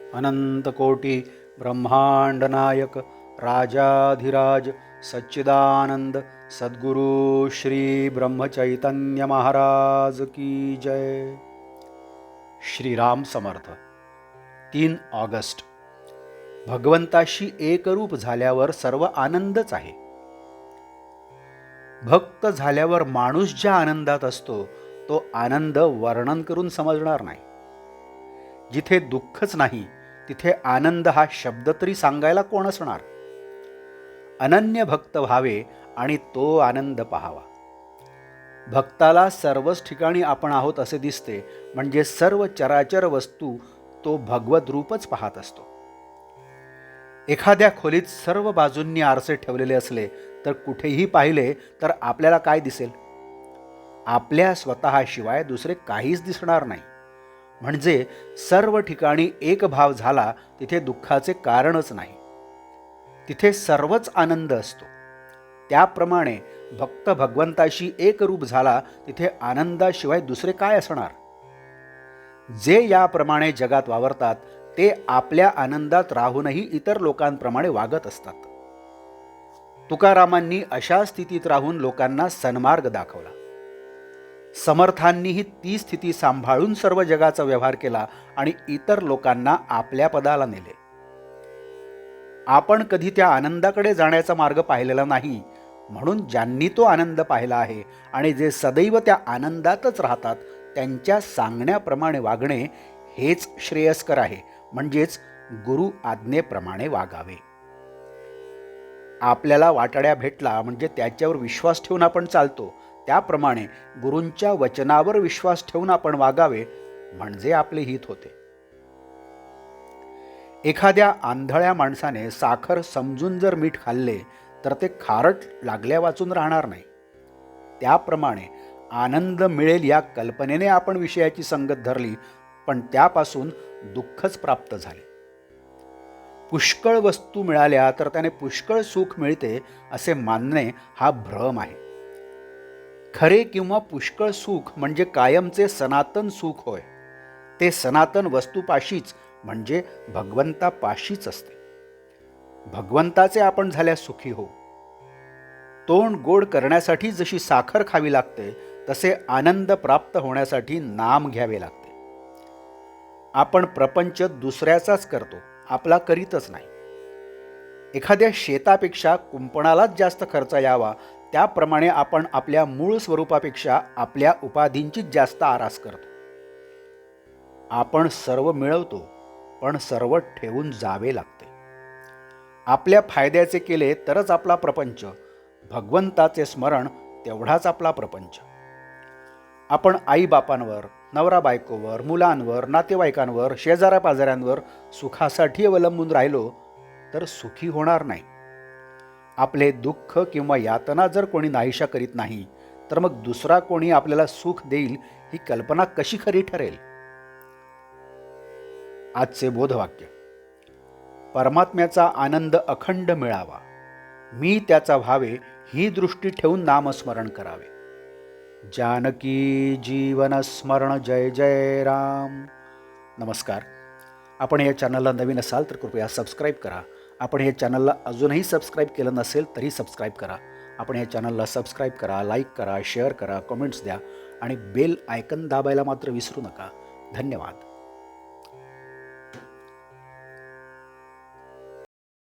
अनंतकोटी ब्रह्मांड नायक राजाधिराज सच्चिदानंद सद्गुरु श्री ब्रह्मचैतन्य महाराज की जय। श्रीराम समर्थ। 3 ऑगस्ट। भगवंताशी एकरूप झाल्यावर सर्व आनंदच आहे। भक्त झाल्यावर माणूस ज्या आनंदात असतो तो आनंद वर्णन करून समजणार नाही। जिथे दुःखच नाही तिथे आनंद हा शब्द तरी सांगायला कोण असणार। अनन्य भक्त व्हावे आणि तो आनंद पाहावा। भक्ताला सर्वच ठिकाणी आपण आहोत असे दिसते, म्हणजे सर्व चराचर वस्तू तो भगवत रूपच पाहत असतो। एखाद्या खोलीत सर्व बाजूंनी आरसे ठेवलेले असले तर कुठेही पाहिले तर आपल्याला काय दिसेल? आपल्या स्वतःशिवाय दुसरे काहीच दिसणार नाही। म्हणजे सर्व ठिकाणी एक भाव झाला तिथे दुःखाचे कारणच नाही, तिथे सर्वच आनंद असतो। त्याप्रमाणे भक्त भगवंताशी एकरूप झाला तिथे आनंदाशिवाय दुसरे काय असणार? जे याप्रमाणे जगात वावरतात ते आपल्या आनंदात राहूनही इतर लोकांप्रमाणे वागत असतात। तुकारामांनी अशा स्थितीत राहून लोकांना सन्मार्ग दाखवला। समर्थांनीही ती स्थिती सांभाळून सर्व जगाचा व्यवहार केला आणि इतर लोकांना आपल्या पदाला नेले। आपण कधी त्या आनंदाकडे जाण्याचा मार्ग पाहिलेला नाही, म्हणून ज्यांनी तो आनंद पाहिला आहे आणि जे सदैव त्या आनंदातच राहतात त्यांच्या सांगण्याप्रमाणे वागणे हेच श्रेयस्कर आहे। म्हणजेच गुरु आज्ञेप्रमाणे वागावे। आपल्याला वाटाड्या भेटला म्हणजे त्याच्यावर विश्वास ठेवून आपण चालतो, त्याप्रमाणे गुरूंच्या वचनावर विश्वास ठेवून आपण वागावे, म्हणजे आपले हित होते। एखाद्या आंधळ्या माणसाने साखर समजून जर मीठ खाल्ले तर ते खारट लागल्या वाचून राहणार नाही। त्याप्रमाणे आनंद मिळेल या कल्पनेने आपण विषयाची संगत धरली, पण त्यापासून दुःखच प्राप्त झाले। पुष्कळ वस्तू मिळाल्या तर त्याने पुष्कळ सुख मिळते असे मानणे हा भ्रम आहे। खरे किंवा पुष्कळ सुख म्हणजे कायमचे सनातन सुख होय। ते सनातन वस्तूपाशीच म्हणजे भगवंतापाशीच असते। भगवंताचे आपण झाल्यास सुखी हो। तोंड गोड करण्यासाठी जशी साखर खावी लागते तसे आनंद प्राप्त होण्यासाठी नाम घ्यावे लागते। आपण प्रपंच दुसऱ्याचाच करतो, आपला करीतच नाही। एखाद्या शेतापेक्षा कुंपणालाच जास्त खर्च यावा त्याप्रमाणे आपण आपल्या मूळ स्वरूपापेक्षा आपल्या उपाधींचीच जास्त आरास करतो। आपण सर्व मिळवतो पण सर्व ठेवून जावे लागते। आपल्या फायद्याचे केले तरच आपला प्रपंच, भगवंताचे स्मरण तेवढाच आपला प्रपंच। आपण आईबापांवर, नवरा बायकोवर, मुलांवर, नातेवाईकांवर, शेजाऱ्या पाजाऱ्यांवर सुखासाठी अवलंबून राहिलो तर सुखी होणार नाही। आपले दुःख किंवा यातना जर कोणी नाहीशा करीत नाही तर मग दुसरा कोणी आपल्याला सुख देईल ही कल्पना कशी खरी ठरेल? आजचे बोधवाक्य। परमात्म्याचा आनंद अखंड मिळावा, मी त्याचा व्हावे ही दृष्टी ठेवून नामस्मरण करावे। जानकी जीवन स्मरण जय जय राम। नमस्कार। आपण या चॅनलला नवीन असाल तर कृपया सबस्क्राईब करा। आपण या चॅनलला अजूनही सबस्क्राईब केलं नसेल तरी सबस्क्राईब करा। आपण या चॅनलला सबस्क्राईब करा, लाईक करा, शेअर करा, कमेंट्स द्या आणि बेल आयकन दाबायला मात्र विसरू नका। धन्यवाद।